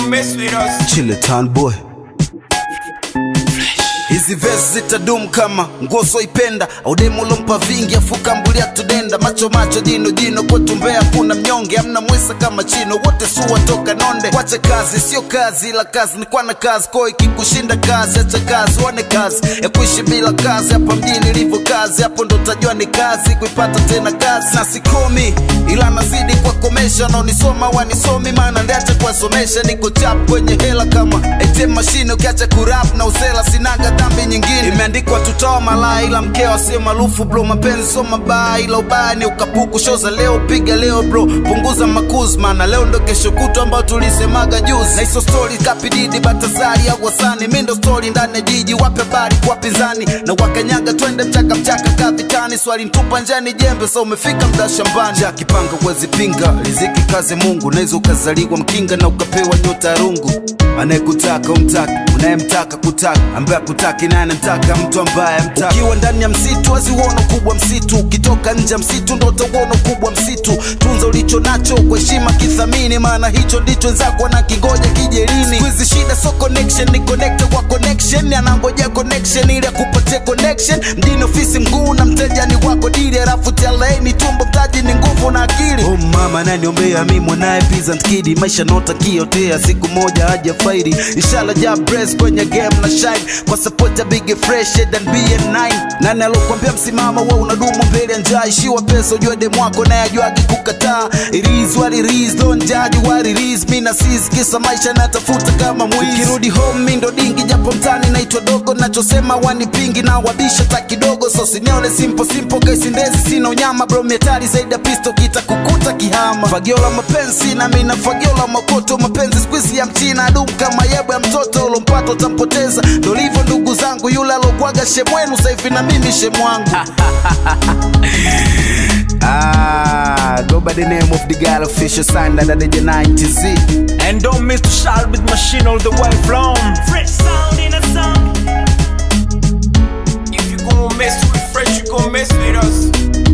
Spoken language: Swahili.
gon' mess with us. Chiletan boy. Hizi verse zitadum kama ngoso ipenda au demo lompa vingi afuka mbulia tudenda macho jino kwa tumbea kuna mnyonge amna mwesa kama chino wote suwa toka nonde wache kazi sio kazi ila kazi ni kwa na kazi koi kikushinda kazi acha kazi wane kazi ya kuishi bila kazi hapa mjini ilivyo kazi hapo ndo tajua ni kazi kuipata tena kazi na sikomi ila nazidi kwa komesha na unisoma wanisomi maana ndiacha kwa somesha niko chap kwenye hela kama ATM machine ukiacha kurap na usela sinaga dhambi nyingine imeandikwa tutoa malaa ila mkeo sio maarufu bro mapenzi sio mabaya ila ubaya ni ukapuku shoza leo piga leo bro punguza makuzi maana leo ndo kesho kutu ambao tulisemaga juzi na hizo story kapididi Batazari au Wasani mimi ndo story ndani ya jiji wape habari kwa pinzani na wakanyaga twende mchaka kavitani swali ntupa njani jembe so umefika mda shambani ja kipanga uwezi pinga riziki kazi Mungu na hizo ukazaliwa mkinga na ukapewa nyota rungu anayekutaka umtaka unayemtaka kutaka ambaye kutaki na anamtaka mtu ambaye amtaka ukiwa ndani ya msitu waziuona kubwa msitu ukitoka nje ya msitu ndo utaona kubwa msitu tunza ulicho nacho kwa heshima kithamini maana hicho ndicho zako na kingoja kijelini squeeze shida so connection ni connect kwa connection anangoja connection ili akupatie connection mjini ofisi mguu na mteja ni wako dili alafu tele ni tumbo mtaji ni nguvu na akili oh mama naniombea mimi mwanae peasant kid maisha nota kiotea siku moja haja faidi inshallah ja press kwenye game na shine kwa support ya big fresh than BN9 nani alokuambia msimama wewe unadumu mbele ya njaa ishiwa pesa ujue demu wako na yajuagi kukataa it is what it is don't judge what it is mimi na sisi kisa maisha natafuta kama mwizi kirudi home mimi ndo dingi japo mtani naitwa dogo nachosema wanipingi na wabisha ta kidogo so sinione simple kesi ndezi sina unyama bro metali zaidi ya pisto kita kukuta kihama fagiola mapenzi na mimi na fagiola makoto mapenzi squeeze ya mchina adum kama yebo ya mtoto ulompato utampoteza ndo livyo ndugu zangu yule alokwaga shemwenu sasa hivi na mimi shemwangu go by the name of the girl official sign that the 90Z And don't miss to shout with machine all the way from Fresh sound in a song. If you gon' mess with fresh, you gon' mess with us.